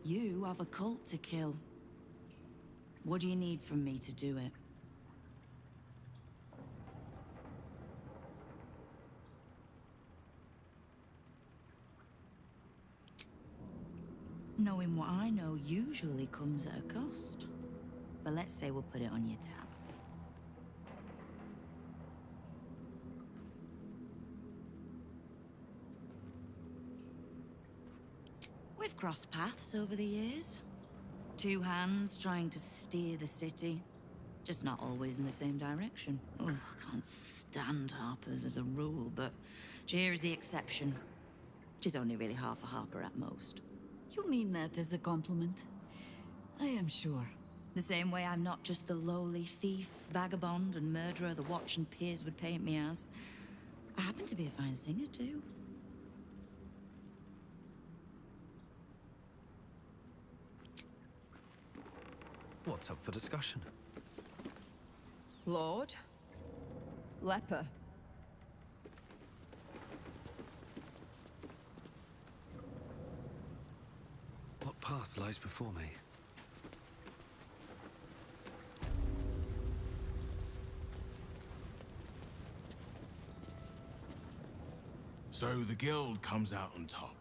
You have a cult to kill. What do you need from me to do it? Knowing what I know usually comes at a cost. But let's say we'll put it on your tab. We've crossed paths over the years. Two hands trying to steer the city. Just not always in the same direction. Ugh, can't stand Harpers as a rule, but Cheer is the exception. She's only really half a Harper at most. You mean that as a compliment? I am sure. The same way I'm not just the lowly thief, vagabond, and murderer the Watch and peers would paint me as. I happen to be a fine singer, too. What's up for discussion? Lord? Leper. What path lies before me? So the guild comes out on top.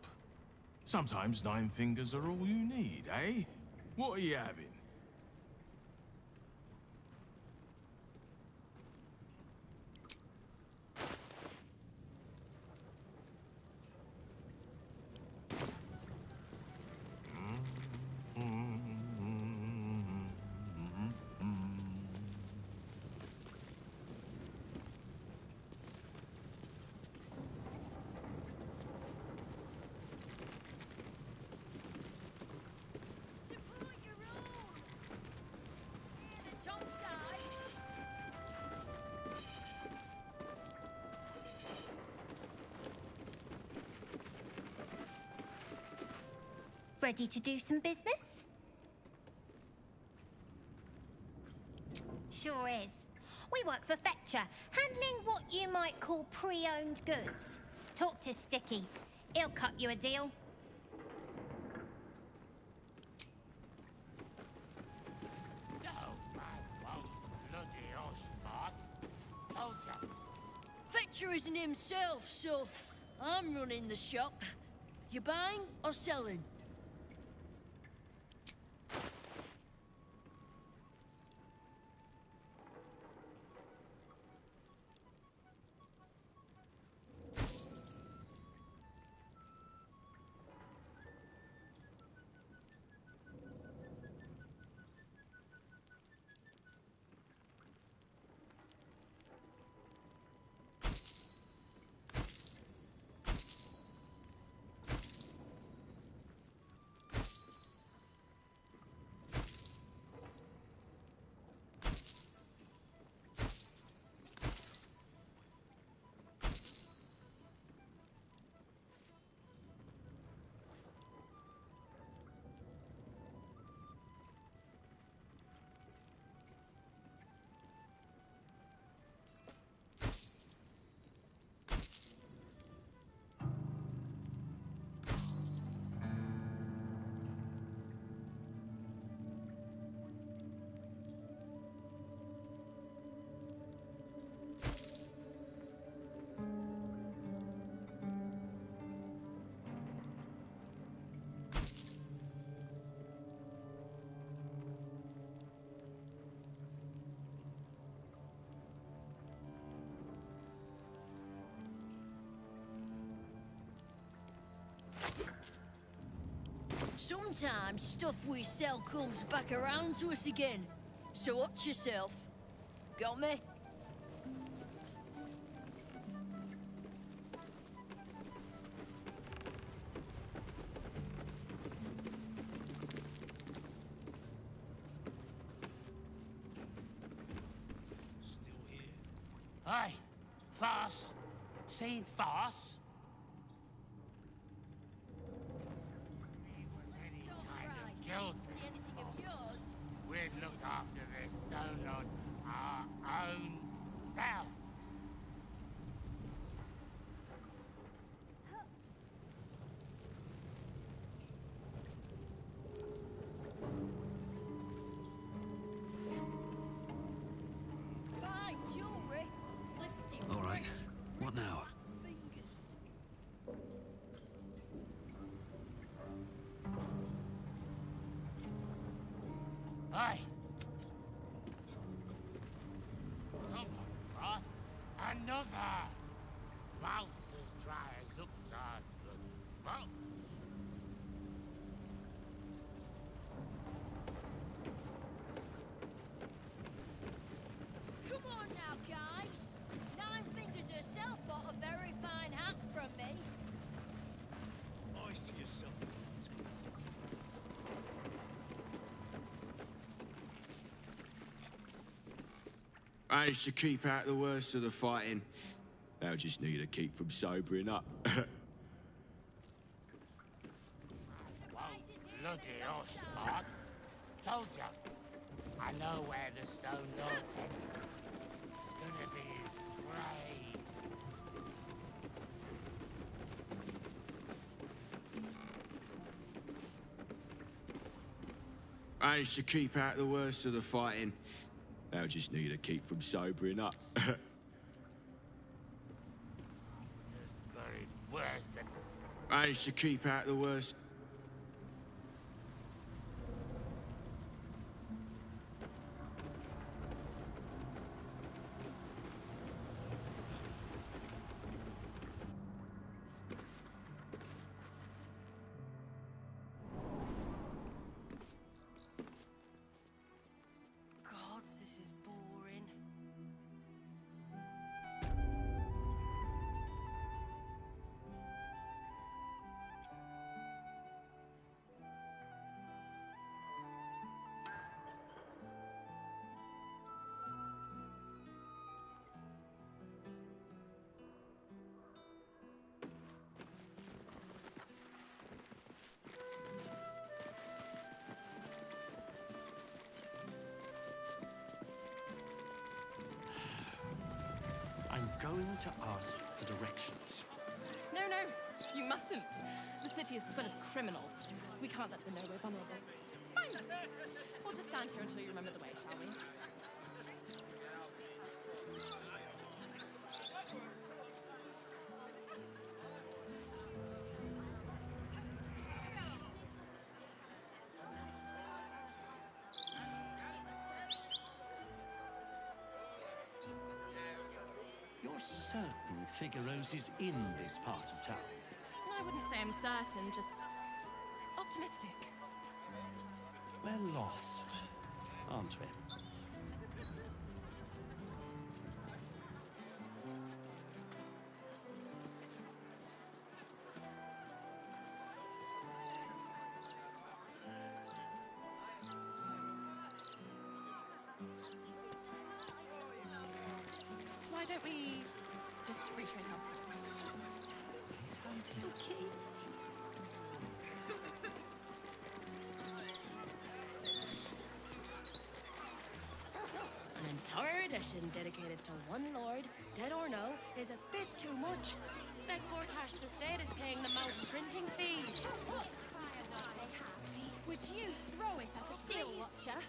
Sometimes 9 fingers are all you need, eh? What are you having? Ready to do some business? Sure is. We work for Fetcher, handling what you might call pre-owned goods. Talk to Sticky. He'll cut you a deal. Fetcher isn't himself, so I'm running the shop. You buying or selling? Sometimes stuff we sell comes back around to us again. So watch yourself. Got me? Still here. Hey, farce. Seen farce? Guild. See anything of yours? We'd look after this stone on our own self. right. What now? Hey! Come on, Frost. Another! Mouth's as dry as Uxar's blood. Bones! Come on now, guys. Nine Fingers herself bought a very fine hat from me. I see yourself. Managed to keep out the worst of the fighting. They'll just need to keep from sobering up. Bloody horse, Frost. Told ya. I know where the stone lord's headed. It's gonna be his grave. Managed to keep out the worst of the fighting. They'll just need to keep from sobering up. There's buried worse than... Managed to keep out the worst. Gods, this is boring. I'm going to ask for directions. No, no, you mustn't. The city is full of criminals. We can't let them know we're vulnerable. Fine. We'll just stand here until you remember the way, shall we? You're certain Figaro's is in this part of town? I wouldn't say I'm certain, just optimistic. We're lost, aren't we? Why don't we just retrace our steps? Okay. An entire edition dedicated to one lord, dead or no, is a bit too much. Meg Fortash Estate is paying the mouth's printing fees. Would you throw it at a steel watcher?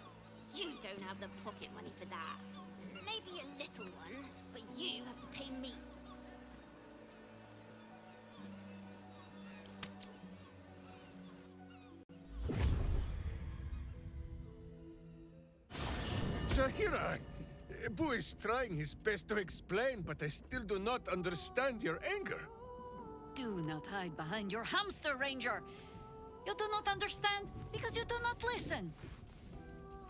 You don't have the pocket money for that. Maybe a little one, but you have to pay me. Zahira! Boo is trying his best to explain, but I still do not understand your anger. Do not hide behind your hamster, Ranger. You do not understand because you do not listen.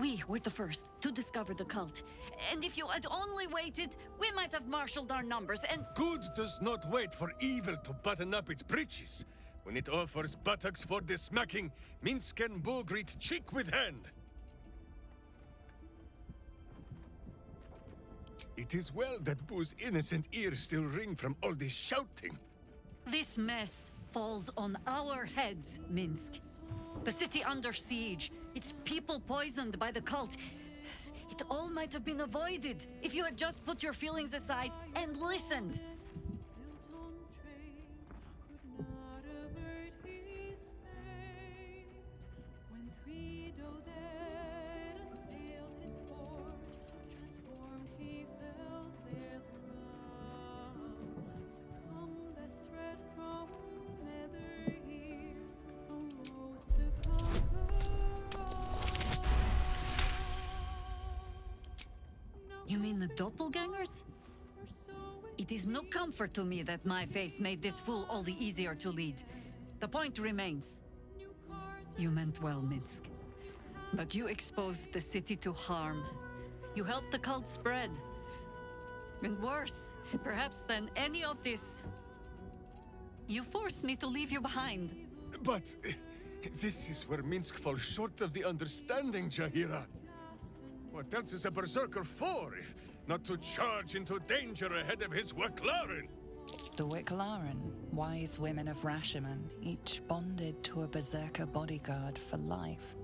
We were the first to discover the cult. And if you had only waited, we might have marshaled our numbers and... Good does not wait for evil to button up its breeches. When it offers buttocks for the smacking, Minsk and Boo greet cheek with hand. It is well that Boo's innocent ears still ring from all this shouting. This mess falls on our heads, Minsk. The city under siege, its people poisoned by the cult. It all might have been avoided if you had just put your feelings aside and listened. mean the doppelgangers? It is no comfort to me that my face made this fool all the easier to lead. The point remains. You meant well, Minsk. But you exposed the city to harm. You helped the cult spread. And worse, perhaps than any of this, you forced me to leave you behind. But this is where Minsk falls short of the understanding, Jahira. What else is a berserker for, if not to charge into danger ahead of his Waclaren? The Wicklaren, wise women of Rashomon, each bonded to a berserker bodyguard for life.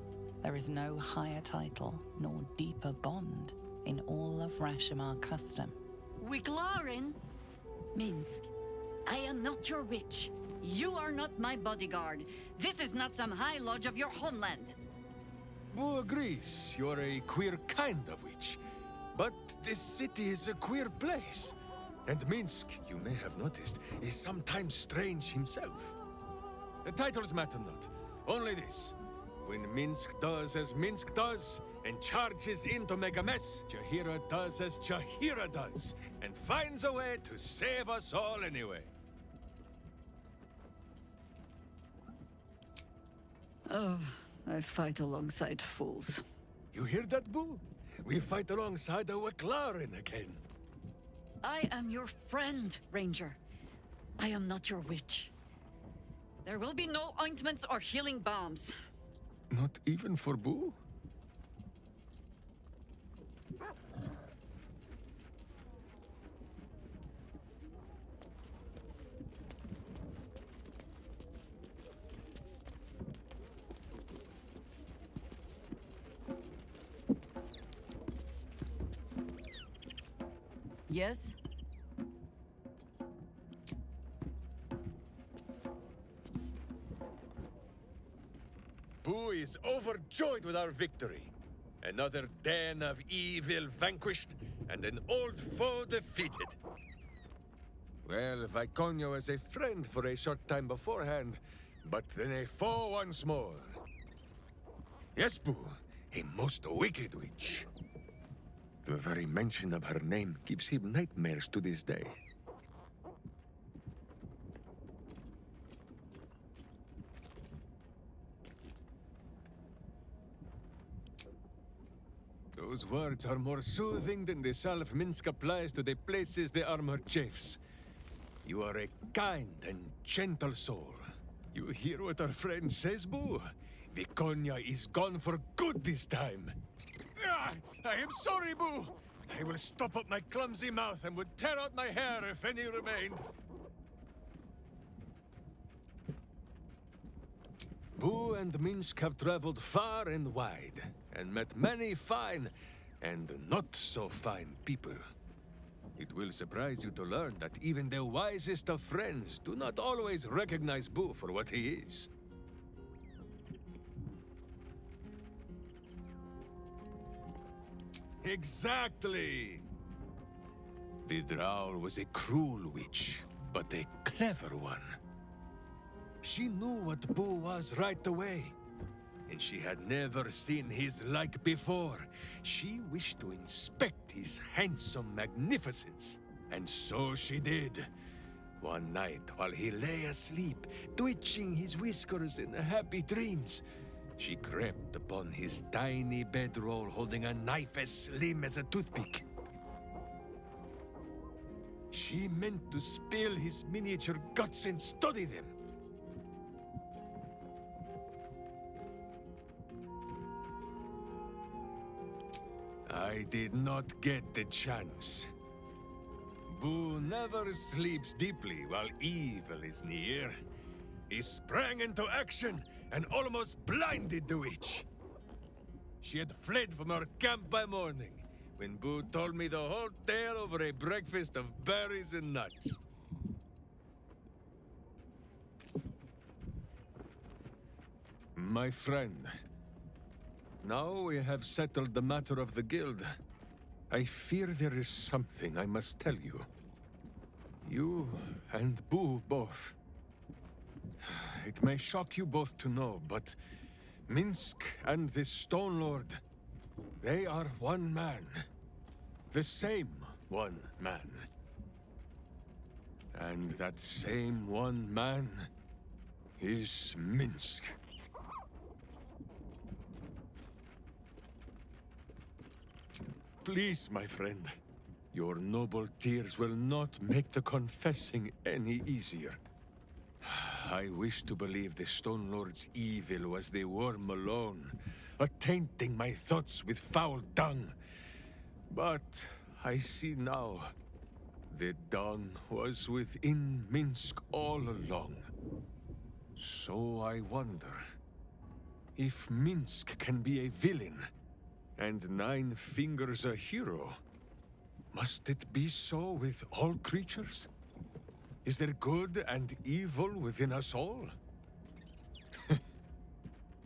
There is no higher title nor deeper bond in all of Rashomon custom. Wiclaren? Minsk, I am not your witch. You are not my bodyguard. This is not some high lodge of your homeland. Boo agrees you're a queer kind of witch. But this city is a queer place. And Minsk, you may have noticed, is sometimes strange himself. The titles matter not. Only this. When Minsk does as Minsk does, and charges in to make a mess, Jahira does as Jahira does, and finds a way to save us all anyway. Oh, I fight alongside fools. You hear that, Boo? We fight alongside a Waclaren again. I am your friend, Ranger. I am not your witch. There will be no ointments or healing balms. Not even for Boo? Yes? Boo is overjoyed with our victory. Another den of evil vanquished, and an old foe defeated. Well, Viconio was a friend for a short time beforehand, but then a foe once more. Yes, Boo, a most wicked witch. The very mention of her name gives him nightmares to this day. Those words are more soothing than the salve Minsk applies to the places the armor chafes. You are a kind and gentle soul. You hear what our friend says, Boo? Viconia is gone for good this time. I am sorry, Boo! I will stop up my clumsy mouth and would tear out my hair if any remained. Boo and Minsk have traveled far and wide, and met many fine and not so fine people. It will surprise you to learn that even the wisest of friends do not always recognize Boo for what he is. Exactly! The Drow was a cruel witch, but a clever one. She knew what Boo was right away, and she had never seen his like before. She wished to inspect his handsome magnificence, and so she did. One night, while he lay asleep, twitching his whiskers in happy dreams, she crept upon his tiny bedroll holding a knife as slim as a toothpick. She meant to spill his miniature guts and study them. I did not get the chance. Boo never sleeps deeply while evil is near. He sprang into action and almost blinded the witch. She had fled from our camp by morning, when Boo told me the whole tale over a breakfast of berries and nuts. My friend, now we have settled the matter of the guild. I fear there is something I must tell you. You and Boo both. It may shock you both to know, but Minsk and this Stone Lord, they are one man. The same one man. And that same one man is Minsk. Please, my friend. Your noble tears will not make the confessing any easier. I wish to believe the Stone Lord's evil was the worm alone, attainting my thoughts with foul dung. But I see now, the dawn was within Minsk all along. So I wonder, if Minsk can be a villain, and Nine Fingers a hero, must it be so with all creatures? Is there good and evil within us all?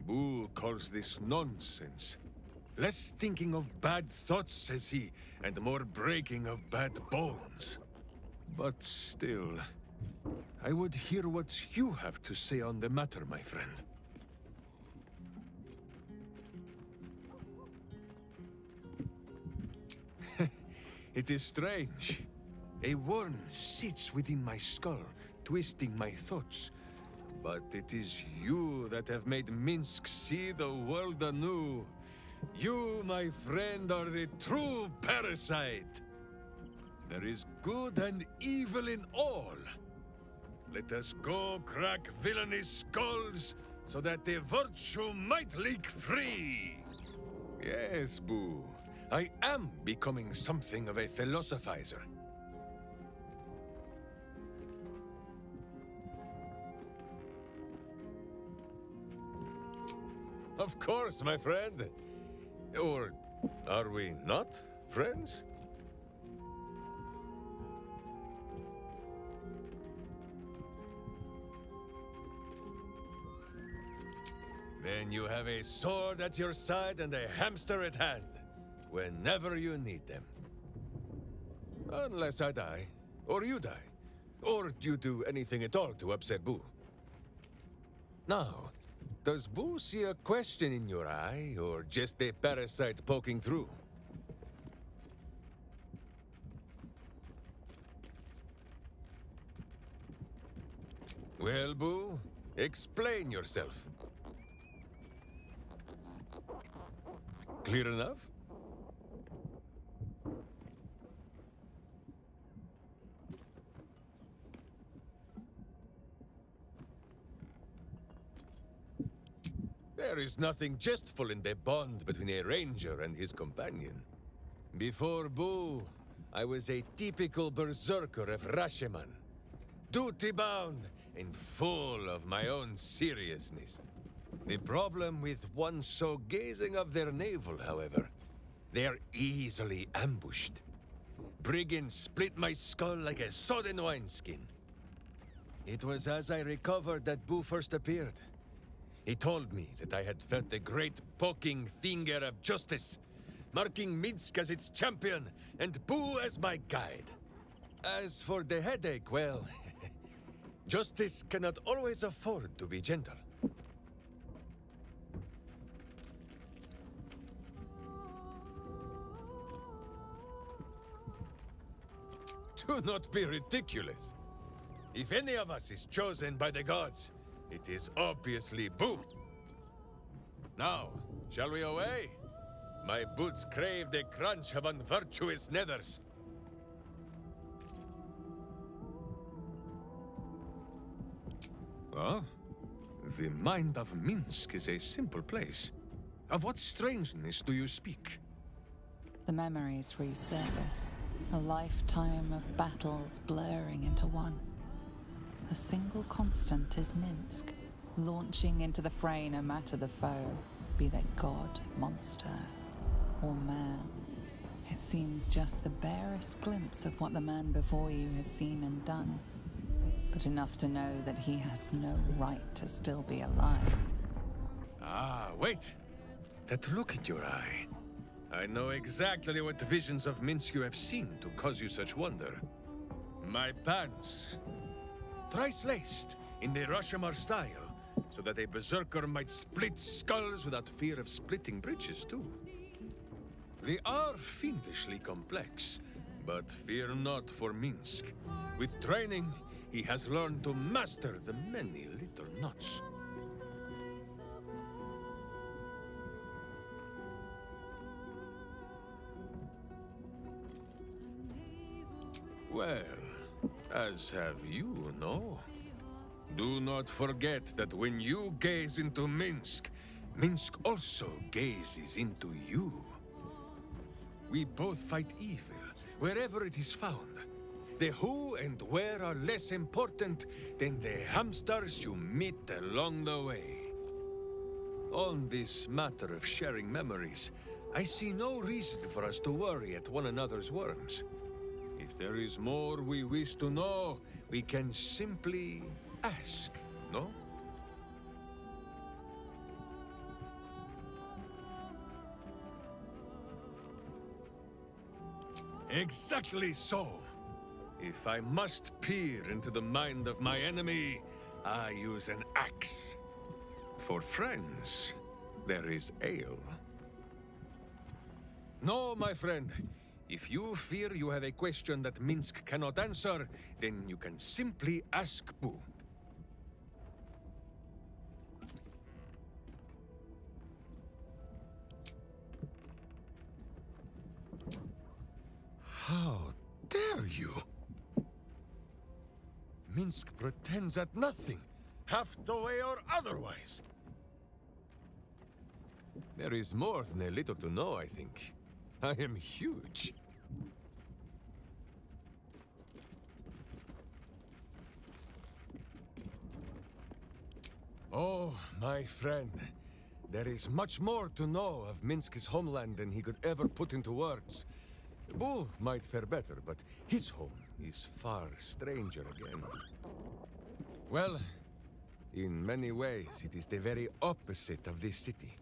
Boo calls this nonsense. Less thinking of bad thoughts, says he, and more breaking of bad bones. But still, I would hear what you have to say on the matter, my friend. It is strange. A worm sits within my skull, twisting my thoughts. But it is you that have made Minsk see the world anew. You, my friend, are the true parasite. There is good and evil in all. Let us go crack villainous skulls, so that the virtue might leak free. Yes, Boo. I am becoming something of a philosophizer. Of course, my friend. Or are we not friends? Then you have a sword at your side and a hamster at hand, whenever you need them. Unless I die, or you die, or you do anything at all to upset Boo. Now, does Boo see a question in your eye, or just a parasite poking through? Well, Boo, explain yourself. Clear enough? There is nothing jestful in the bond between a ranger and his companion. Before Boo, I was a typical berserker of Rashomon. Duty-bound and full of my own seriousness. The problem with one so gazing of their navel, however, they are easily ambushed. Brigands split my skull like a sodden wineskin. It was as I recovered that Boo first appeared. He told me that I had felt the great poking finger of justice, marking Minsk as its champion and Boo as my guide. As for the headache, well, justice cannot always afford to be gentle. Do not be ridiculous. If any of us is chosen by the gods, it is obviously Boo. Now, shall we away? My boots crave the crunch of unvirtuous nethers. Well, the mind of Minsk is a simple place. Of what strangeness do you speak? The memories resurface. A lifetime of battles blurring into one. A single constant is Minsk, launching into the fray no matter the foe, be they god, monster, or man. It seems just the barest glimpse of what the man before you has seen and done, but enough to know that he has no right to still be alive. Ah, wait! That look in your eye. I know exactly what visions of Minsk you have seen to cause you such wonder. My pants. Thrice laced, in the Rashomon style, so that a berserker might split skulls without fear of splitting bridges, too. They are fiendishly complex, but fear not for Minsk. With training, he has learned to master the many little knots. Well, as have you, no? Do not forget that when you gaze into Minsk, Minsk also gazes into you. We both fight evil, wherever it is found. The who and where are less important than the hamsters you meet along the way. On this matter of sharing memories, I see no reason for us to worry at one another's worms. If there is more we wish to know, we can simply ask, no? Exactly so. If I must peer into the mind of my enemy, I use an axe. For friends, there is ale. No, my friend. If you fear you have a question that Minsk cannot answer, then you can simply ask Boo. How dare you? Minsk pretends at nothing, half the way or otherwise. There is more than a little to know, I think. I am huge. Oh, my friend. There is much more to know of Minsk's homeland than he could ever put into words. Boo might fare better, but his home is far stranger again. Well, in many ways, it is the very opposite of this city.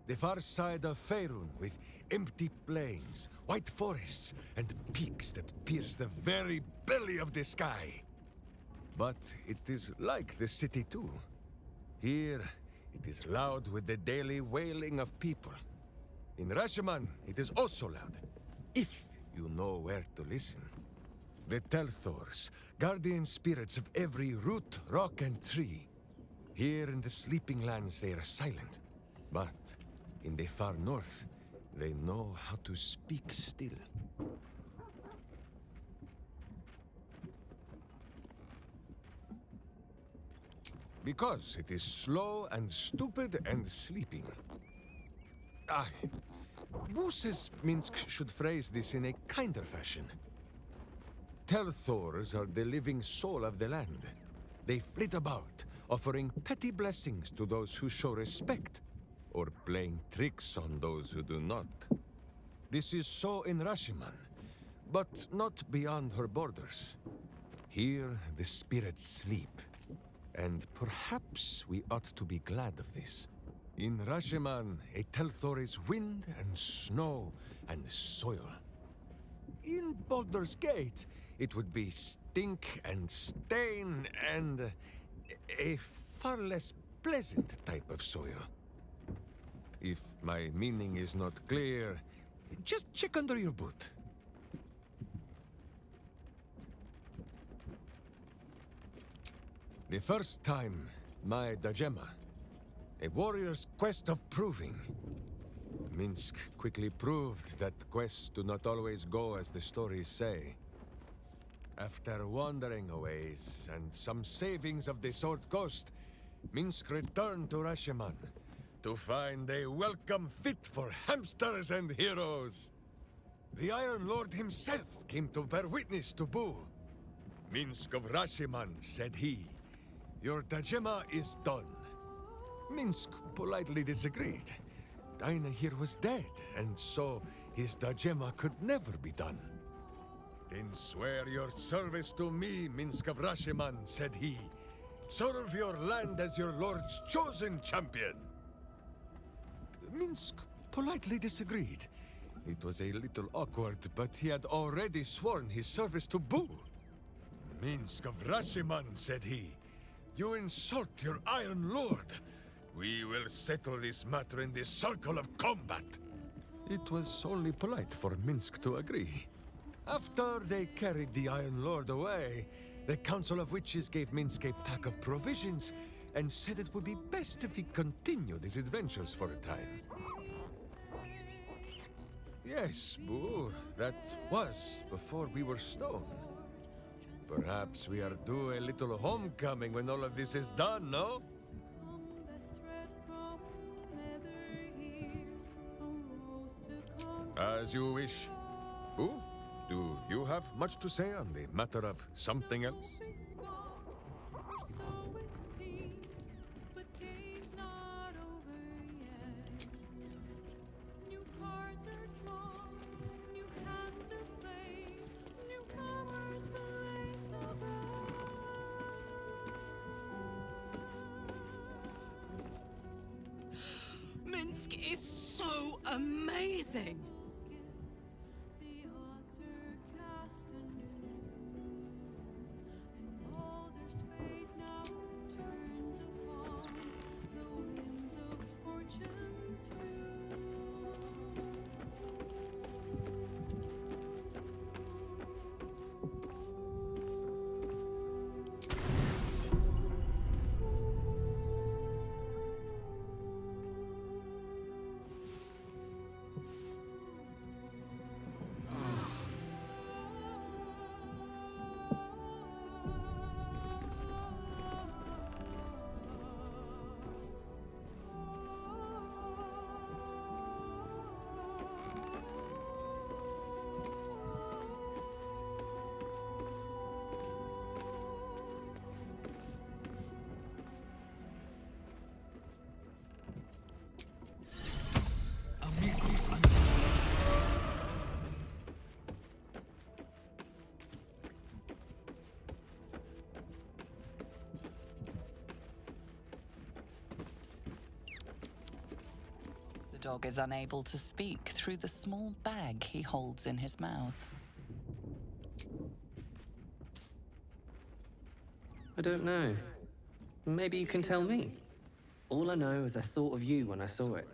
The far side of Faerun, with empty plains, white forests, and peaks that pierce the very belly of the sky. But it is like the city too. Here, it is loud with the daily wailing of people. In Rashomon, it is also loud, if you know where to listen. The Telthors, guardian spirits of every root, rock, and tree. Here in the Sleeping Lands, they are silent. But in the far north, they know how to speak still. Because it is slow and stupid and sleeping. Boo says Minsk should phrase this in a kinder fashion. Telthors are the living soul of the land. They flit about, offering petty blessings to those who show respect, or playing tricks on those who do not. This is so in Rashomon, but not beyond her borders. Here the spirits sleep, and perhaps we ought to be glad of this. In Rashomon, a Telthor is wind and snow and soil. In Baldur's Gate, it would be stink and stain and a far less pleasant type of soil. If my meaning is not clear, just check under your boot. The first time, my Dajema, a warrior's quest of proving. Minsk quickly proved that quests do not always go as the stories say. After wandering a ways and some savings of the Sword Coast, Minsk returned to Rashomon to find a welcome fit for hamsters and heroes. The Iron Lord himself came to bear witness to Boo. Minsk of Rashomon, said he, your Dajema is done. Minsk politely disagreed. Dinah here was dead, and so his Dajema could never be done. Then swear your service to me, Minsk of Rashomon, said he. Serve your land as your lord's chosen champion. Minsk politely disagreed. It was a little awkward, but he had already sworn his service to Boo. Minsk of Rashomon, said he. You insult your Iron Lord. We will settle this matter in the circle of combat. It was only polite for Minsk to agree. After they carried the Iron Lord away, the Council of Witches gave Minsk a pack of provisions and said it would be best if he continued his adventures for a time. Yes, Boo, that was before we were stone. Perhaps we are due a little homecoming when all of this is done, no? As you wish. Boo, do you have much to say on the matter of something else? Minsk is so amazing! The dog is unable to speak through the small bag he holds in his mouth. I don't know. Maybe you can tell me. All I know is I thought of you when I saw it.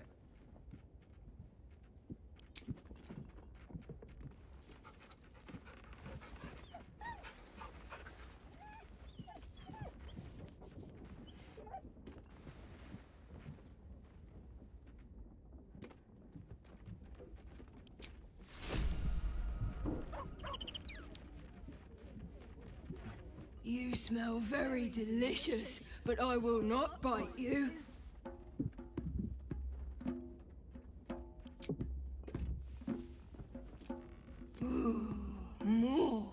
You smell very delicious, but I will not bite you. Ooh, more.